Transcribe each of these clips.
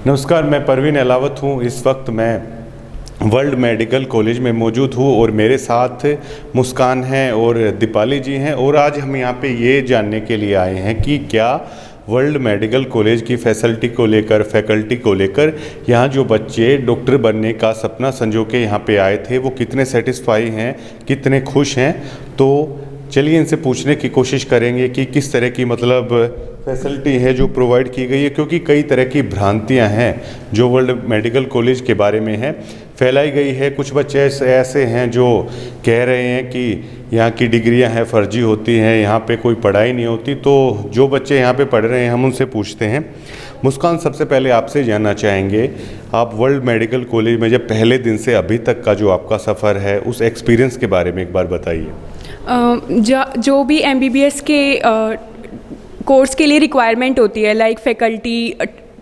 नमस्कार, मैं परवीन अलावत हूँ। इस वक्त मैं वर्ल्ड मेडिकल कॉलेज में मौजूद हूँ और मेरे साथ मुस्कान हैं और दीपाली जी हैं। और आज हम यहाँ पे ये जानने के लिए आए हैं कि क्या वर्ल्ड मेडिकल कॉलेज की फैसिलिटी को लेकर, फैकल्टी को लेकर, यहाँ जो बच्चे डॉक्टर बनने का सपना संजो के यहाँ पे आए थे वो कितने सेटिस्फाई हैं, कितने खुश हैं। तो चलिए इनसे पूछने की कोशिश करेंगे कि किस तरह की फैसिलिटी है जो प्रोवाइड की गई है, क्योंकि कई तरह की भ्रांतियां हैं जो वर्ल्ड मेडिकल कॉलेज के बारे में है फैलाई गई है। कुछ बच्चे ऐसे हैं जो कह रहे हैं कि यहाँ की डिग्रियां हैं फर्जी होती हैं, यहाँ पे कोई पढ़ाई नहीं होती। तो जो बच्चे यहाँ पे पढ़ रहे हैं हम उनसे पूछते हैं। मुस्कान, सबसे पहले आपसे जानना चाहेंगे, आप वर्ल्ड मेडिकल कॉलेज में जब पहले दिन से अभी तक का जो आपका सफ़र है उस एक्सपीरियंस के बारे में एक बार बताइए। जो भी MBBS के कोर्स के लिए रिक्वायरमेंट होती है, लाइक फैकल्टी,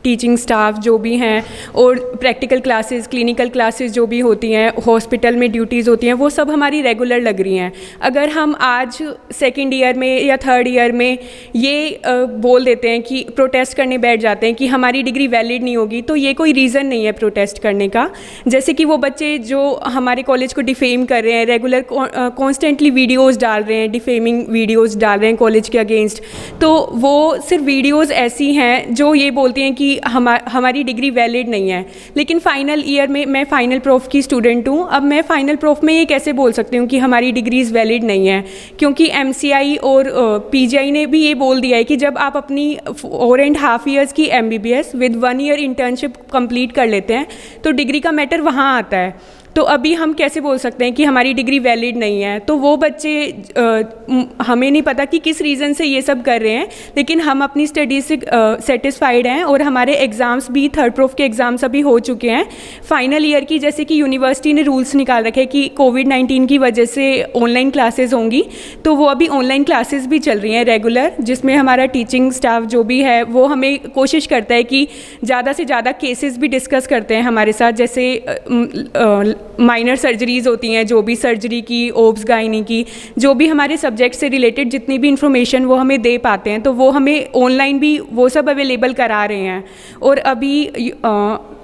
टीचिंग स्टाफ जो भी हैं, और प्रैक्टिकल क्लासेस, क्लिनिकल क्लासेस जो भी होती हैं, हॉस्पिटल में ड्यूटीज़ होती हैं, वो सब हमारी रेगुलर लग रही हैं। अगर हम आज सेकंड ईयर में या थर्ड ईयर में ये बोल देते हैं कि प्रोटेस्ट करने बैठ जाते हैं कि हमारी डिग्री वैलिड नहीं होगी, तो ये कोई रीज़न नहीं है प्रोटेस्ट करने का। जैसे कि वो बच्चे जो हमारे कॉलेज को डिफेम कर रहे हैं, रेगुलर कॉन्स्टेंटली वीडियोज़ डाल रहे हैं, डिफेमिंग वीडियोज़ डाल रहे हैं कॉलेज के अगेंस्ट, तो वो सिर्फ वीडियोज़ ऐसी हैं जो ये बोलती हैं कि हमारी डिग्री वैलिड नहीं है। लेकिन फाइनल ईयर में मैं फाइनल प्रोफ की स्टूडेंट हूँ। अब मैं फाइनल प्रोफ में ये कैसे बोल सकती हूँ कि हमारी डिग्रीज वैलिड नहीं है, क्योंकि MCI और PGI ने भी ये बोल दिया है कि जब आप अपनी 4.5 ईयर्स की MBBS with 1 year internship complete कर लेते हैं तो डिग्री का मैटर वहाँ आता है। तो अभी हम कैसे बोल सकते हैं कि हमारी डिग्री वैलिड नहीं है। तो वो बच्चे हमें नहीं पता कि किस रीज़न से ये सब कर रहे हैं, लेकिन हम अपनी स्टडीज़ से सेटिस्फाइड हैं और हमारे एग्ज़ाम्स भी, थर्ड प्रोफ के एग्ज़ाम्स अभी हो चुके हैं फाइनल ईयर की। जैसे कि यूनिवर्सिटी ने रूल्स निकाल रखे कि कोविड-19 की वजह से ऑनलाइन क्लासेस होंगी, तो वो अभी ऑनलाइन क्लासेस भी चल रही हैं रेगुलर, जिसमें हमारा टीचिंग स्टाफ जो भी है वो हमें कोशिश करता है कि ज़्यादा से ज़्यादा केसेस भी डिस्कस करते हैं हमारे साथ। जैसे माइनर सर्जरीज़ होती हैं, जो भी सर्जरी की, ओब्स गायनी की, जो भी हमारे सब्जेक्ट से रिलेटेड जितनी भी इंफॉर्मेशन वो हमें दे पाते हैं, तो वो हमें ऑनलाइन भी वो सब अवेलेबल करा रहे हैं। और अभी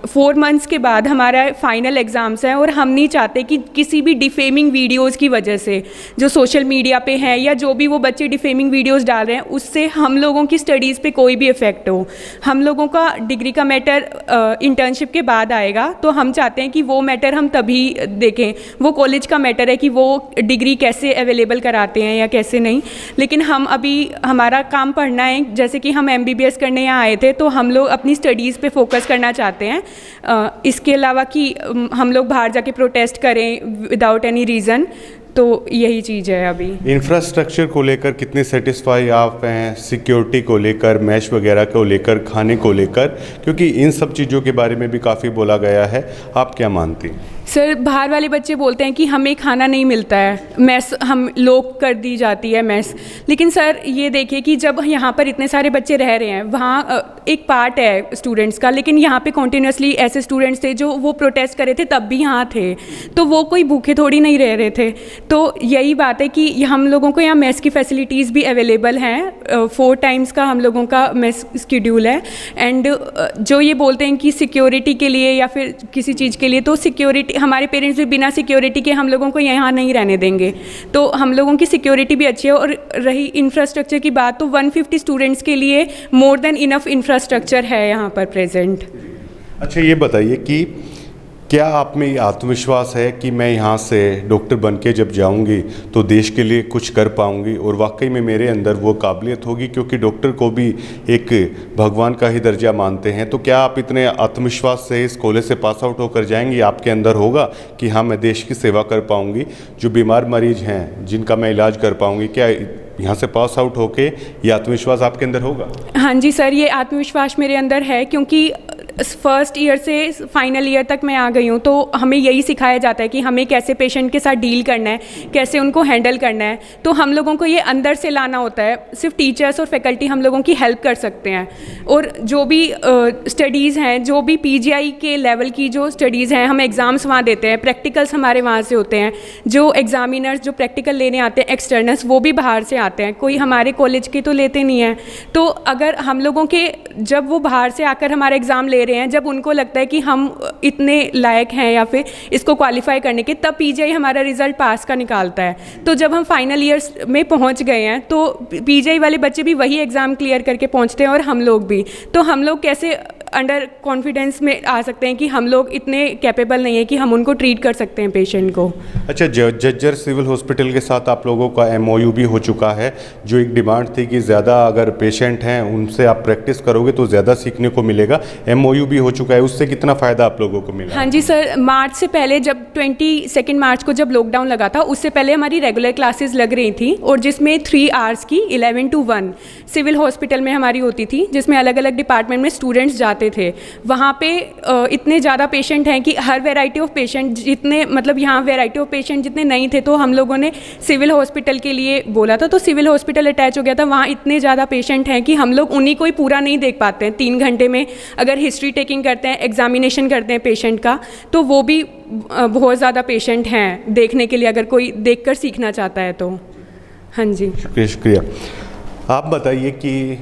4 मंथ्स के बाद हमारा फाइनल एग्ज़ाम्स हैं और हम नहीं चाहते कि किसी भी डिफेमिंग वीडियोस की वजह से जो सोशल मीडिया पे हैं या जो भी वो बच्चे डिफेमिंग वीडियोस डाल रहे हैं, उससे हम लोगों की स्टडीज़ पे कोई भी इफ़ेक्ट हो। हम लोगों का डिग्री का मैटर इंटर्नशिप के बाद आएगा, तो हम चाहते हैं कि वो मैटर हम तभी देखें। वो कॉलेज का मैटर है कि वो डिग्री कैसे अवेलेबल कराते हैं या कैसे नहीं। लेकिन हम अभी, हमारा काम पढ़ना है। जैसे कि हम MBBS करने यहाँ आए थे, तो हम लोग अपनी स्टडीज़ पे फोकस करना चाहते हैं। इसके अलावा कि हम लोग बाहर जाके प्रोटेस्ट करें विदाउट एनी रीज़न, तो यही चीज़ है। अभी इंफ्रास्ट्रक्चर को लेकर कितने सेटिस्फाई आप हैं, सिक्योरिटी को लेकर, मैश वगैरह को लेकर, खाने को लेकर, क्योंकि इन सब चीज़ों के बारे में भी काफ़ी बोला गया है, आप क्या मानती हैं? सर, बाहर वाले बच्चे बोलते हैं कि हमें खाना नहीं मिलता है, मेस हम लोग कर दी जाती है मेस। लेकिन सर ये देखिए कि जब यहाँ पर इतने सारे बच्चे रह रहे हैं, वहाँ एक पार्ट है स्टूडेंट्स का, लेकिन यहाँ पे कॉन्टीन्यूसली ऐसे स्टूडेंट्स थे जो वो प्रोटेस्ट कर रहे थे तब भी यहाँ थे, तो वो कोई भूखे थोड़ी नहीं रह रहे थे। तो यही बात है कि हम लोगों को यहाँ मेस की फैसिलिटीज़ भी अवेलेबल हैं। 4 टाइम्स का हम लोगों का मेस स्केड्यूल है। एंड जो ये बोलते हैं कि सिक्योरिटी के लिए या फिर किसी चीज़ के लिए, तो सिक्योरिटी, हमारे पेरेंट्स भी बिना सिक्योरिटी के हम लोगों को यहाँ नहीं रहने देंगे, तो हम लोगों की सिक्योरिटी भी अच्छी है। और रही इंफ्रास्ट्रक्चर की बात, तो 150 स्टूडेंट्स के लिए मोर देन इनफ इंफ्रास्ट्रक्चर है यहाँ पर प्रेजेंट। अच्छा, ये बताइए कि क्या आप में ये आत्मविश्वास है कि मैं यहाँ से डॉक्टर बन के जब जाऊँगी तो देश के लिए कुछ कर पाऊँगी, और वाकई में मेरे अंदर वो काबिलियत होगी, क्योंकि डॉक्टर को भी एक भगवान का ही दर्जा मानते हैं। तो क्या आप इतने आत्मविश्वास से इस कॉलेज से पास आउट होकर जाएंगी, आपके अंदर होगा कि हाँ मैं देश की सेवा कर पाऊँगी, जो बीमार मरीज हैं जिनका मैं इलाज कर पाऊँगी? क्या यहाँ से पास आउट होके ये आत्मविश्वास आपके अंदर होगा? हाँ जी सर, ये आत्मविश्वास मेरे अंदर है, क्योंकि फर्स्ट ईयर से फाइनल ईयर तक मैं आ गई हूँ, तो हमें यही सिखाया जाता है कि हमें कैसे पेशेंट के साथ डील करना है, कैसे उनको हैंडल करना है। तो हम लोगों को ये अंदर से लाना होता है। सिर्फ टीचर्स और फैकल्टी हम लोगों की हेल्प कर सकते हैं। और जो भी स्टडीज़ हैं, जो भी PGI के लेवल की जो स्टडीज़ हैं, हम एग्ज़ाम्स वहाँ देते हैं, प्रैक्टिकल्स हमारे वहाँ से होते हैं। जो एग्ज़ामिनर्स जो प्रैक्टिकल लेने आते हैं, एक्सटर्नल्स, वो भी बाहर से आते हैं, कोई हमारे कॉलेज के तो लेते नहीं हैं। तो अगर हम लोगों के, जब वो बाहर से आकर हमारा एग्ज़ाम ले रहे हैं, जब उनको लगता है कि हम इतने लायक हैं या फिर इसको क्वालिफाई करने के, तब पीजीआई हमारा रिज़ल्ट पास का निकालता है। तो जब हम फाइनल ईयर्स में पहुंच गए हैं तो पीजीआई वाले बच्चे भी वही एग्ज़ाम क्लियर करके पहुंचते हैं और हम लोग भी। तो हम लोग कैसे अंडर कॉन्फिडेंस में आ सकते हैं कि हम लोग इतने कैपेबल नहीं है कि हम उनको ट्रीट कर सकते हैं पेशेंट को। अच्छा, जज्जर सिविल हॉस्पिटल के साथ आप लोगों का एमओयू भी हो चुका है। जो एक डिमांड थी कि ज़्यादा अगर पेशेंट हैं उनसे आप प्रैक्टिस करोगे तो ज़्यादा सीखने को मिलेगा, एमओयू भी हो चुका है, उससे कितना फ़ायदा आप लोगों को मिला? हाँ जी सर, मार्च से पहले जब 22 मार्च को जब लॉकडाउन लगा था उससे पहले हमारी रेगुलर क्लासेस लग रही थी और जिसमें 3 आवर्स की 11 to 1 सिविल हॉस्पिटल में हमारी होती थी, जिसमें अलग अलग डिपार्टमेंट में स्टूडेंट्स जाते थे। वहाँ पे इतने ज़्यादा पेशेंट हैं कि हर वैरायटी ऑफ पेशेंट जितने, मतलब यहाँ वैरायटी ऑफ पेशेंट जितने नहीं थे तो हम लोगों ने सिविल हॉस्पिटल के लिए बोला था, तो सिविल हॉस्पिटल अटैच हो गया था। वहाँ इतने ज़्यादा पेशेंट हैं कि हम लोग उन्हीं को ही पूरा नहीं देख पाते हैं। 3 घंटे में अगर हिस्ट्री टेकिंग करते हैं, एग्जामिनेशन करते हैं पेशेंट का, तो वो भी बहुत ज़्यादा पेशेंट हैं देखने के लिए, अगर कोई देख कर सीखना चाहता है तो। हाँ जी, शुक्रिया शुक्रिया। आप बताइए कि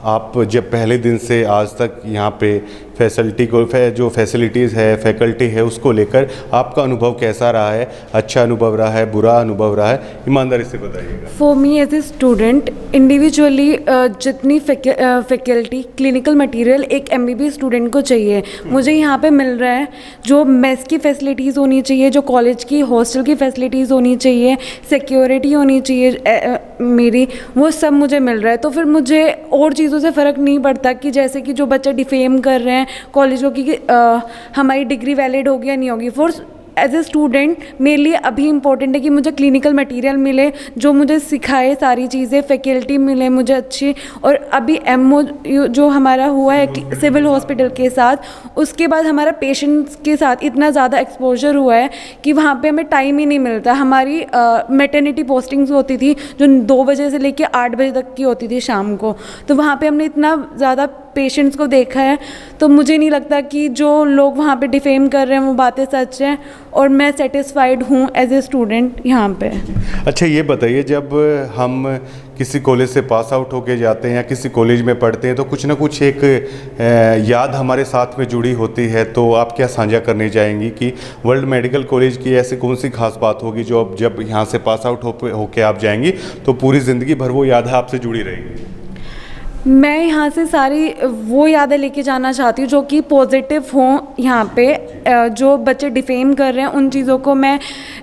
आप जब पहले दिन से आज तक यहाँ पे फैसिलिटी को जो फैसिलिटीज़ है, फैकल्टी है, उसको लेकर आपका अनुभव कैसा रहा है? अच्छा अनुभव रहा है, बुरा अनुभव रहा है? ईमानदारी से बताइएगा। For me as a student individually जितनी फैकल्टी, क्लिनिकल मटेरियल एक एमबीबीएस स्टूडेंट को चाहिए, मुझे यहाँ पे मिल रहा है। जो मेस की फैसिलिटीज़ होनी चाहिए, जो कॉलेज की हॉस्टल की फैसिलिटीज़ होनी चाहिए, सिक्योरिटी होनी चाहिए मेरी, वो सब मुझे मिल रहा है। तो फिर मुझे और चीज़ों से फ़र्क नहीं पड़ता कि जैसे कि जो बच्चे डिफेम कर रहे हैं कॉलेजों की, हमारी डिग्री वैलिड होगी या नहीं होगी। फॉर एज ए स्टूडेंट मेरे लिए अभी इम्पोर्टेंट है कि मुझे क्लिनिकल मटेरियल मिले जो मुझे सिखाए सारी चीज़ें, फैकल्टी मिले मुझे अच्छी। और अभी एमओ जो हमारा हुआ है सिविल हॉस्पिटल के साथ, उसके बाद हमारा पेशेंट्स के साथ इतना ज़्यादा एक्सपोजर हुआ है कि वहाँ पे हमें टाइम ही नहीं मिलता। हमारी मैटरनिटी पोस्टिंग्स होती थी जो 2 बजे से लेकर 8 बजे तक की होती थी शाम को, तो वहाँ पे हमने इतना ज़्यादा पेशेंट्स को देखा है। तो मुझे नहीं लगता कि जो लोग वहाँ पे डिफेम कर रहे हैं वो बातें सच हैं, और मैं सेटिस्फाइड हूँ एज ए स्टूडेंट यहाँ पे। अच्छा, ये बताइए, जब हम किसी कॉलेज से पास आउट होके जाते हैं या किसी कॉलेज में पढ़ते हैं तो कुछ ना कुछ एक याद हमारे साथ में जुड़ी होती है, तो आप क्या साझा करनी चाहेंगी कि वर्ल्ड मेडिकल कॉलेज की ऐसी कौन सी खास बात होगी जो अब जब यहाँ से पास आउट होके आप जाएंगी तो पूरी ज़िंदगी भर वो यादें आपसे जुड़ी रहेगी? मैं यहाँ से सारी वो यादें लेके जाना चाहती हूँ जो कि पॉजिटिव हों। यहाँ पे जो बच्चे डिफेम कर रहे हैं उन चीज़ों को मैं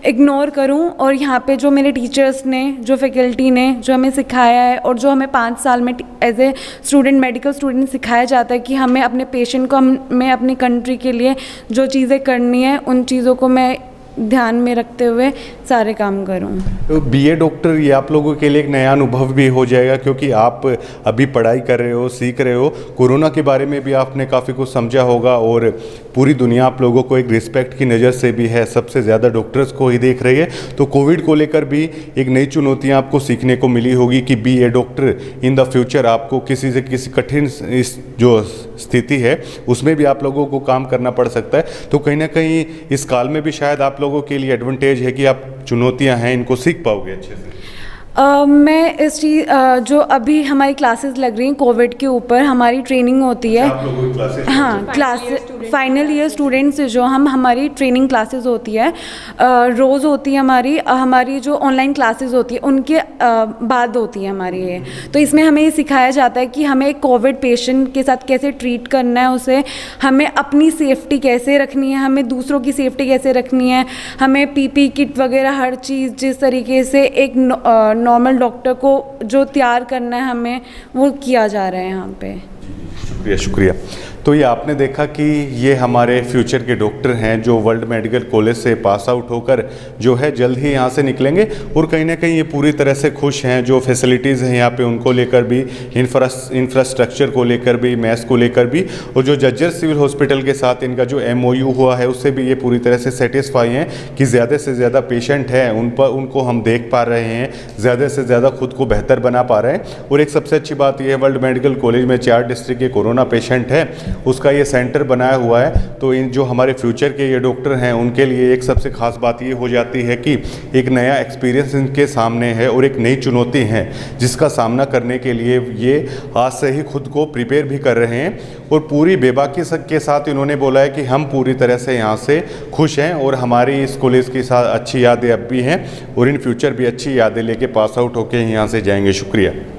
इग्नोर करूँ, और यहाँ पे जो मेरे टीचर्स ने, जो फैकल्टी ने जो हमें सिखाया है और जो हमें 5 साल में as a student, medical student सिखाया जाता है कि हमें अपने पेशेंट को, हमें अपनी कंट्री के लिए जो चीज़ें करनी है उन चीज़ों को मैं ध्यान में रखते हुए सारे काम करूँ। तो बीए डॉक्टर ये आप लोगों के लिए एक नया अनुभव भी हो जाएगा, क्योंकि आप अभी पढ़ाई कर रहे हो, सीख रहे हो। कोरोना के बारे में भी आपने काफ़ी कुछ समझा होगा और पूरी दुनिया आप लोगों को एक रिस्पेक्ट की नज़र से भी है, सबसे ज़्यादा डॉक्टर्स को ही देख रही है। तो कोविड को लेकर भी एक नई चुनौतियाँ आपको सीखने को मिली होगी कि BA doctor in the future आपको किसी से किसी कठिन इस जो स्थिति है उसमें भी आप लोगों को काम करना पड़ सकता है। तो कहीं ना कहीं इस काल में भी शायद आप लोगों के लिए एडवांटेज है कि आप चुनौतियां हैं इनको सीख पाओगे अच्छे से। मैं इस चीज़ जो अभी हमारी क्लासेस लग रही हैं कोविड के ऊपर, हमारी ट्रेनिंग होती है। आप लोगों की क्लासेस? हाँ, क्लासेस फाइनल ईयर स्टूडेंट्स जो हमारी ट्रेनिंग क्लासेस होती है, रोज़ होती है हमारी जो ऑनलाइन क्लासेस होती है उनके बाद होती है हमारी ये। तो इसमें हमें ये सिखाया जाता है कि हमें कोविड पेशेंट के साथ कैसे ट्रीट करना है, उसे हमें अपनी सेफ्टी कैसे रखनी है, हमें दूसरों की सेफ्टी कैसे रखनी है, हमें पीपी किट वगैरह हर चीज़ जिस तरीके से एक नॉर्मल डॉक्टर को जो तैयार करना है हमें, वो किया जा रहा है यहाँ पे। शुक्रिया शुक्रिया। तो ये आपने देखा कि ये हमारे फ्यूचर के डॉक्टर हैं जो वर्ल्ड मेडिकल कॉलेज से पास आउट होकर जो है जल्द ही यहाँ से निकलेंगे, और कहीं ना कहीं ये पूरी तरह से खुश हैं। जो फैसिलिटीज़ हैं यहाँ पे उनको लेकर भी, इंफ्रास्ट्रक्चर को लेकर भी, मैथ्स को लेकर भी, और जो जज्जर सिविल हॉस्पिटल के साथ इनका जो एमओयू हुआ है उससे भी ये पूरी तरह से सेटिस्फाई हैं कि ज़्यादा से ज़्यादा पेशेंट हैं उनको हम देख पा रहे हैं, ज़्यादा से ज़्यादा खुद को बेहतर बना पा रहे हैं। और एक सबसे अच्छी बात यह है वर्ल्ड मेडिकल कॉलेज में 4 डिस्ट्रिक्ट के कोरोना पेशेंट है उसका ये सेंटर बनाया हुआ है। तो इन जो हमारे फ्यूचर के ये डॉक्टर हैं उनके लिए एक सबसे ख़ास बात ये हो जाती है कि एक नया एक्सपीरियंस इनके सामने है और एक नई चुनौती है जिसका सामना करने के लिए ये आज से ही खुद को प्रिपेयर भी कर रहे हैं। और पूरी बेबाकी के साथ इन्होंने बोला है कि हम पूरी तरह से यहाँ से खुश हैं और हमारी इस कॉलेज के साथ अच्छी यादें अब भी हैं और इन फ्यूचर भी अच्छी यादें लेके पास आउट होके यहाँ से जाएंगे। शुक्रिया।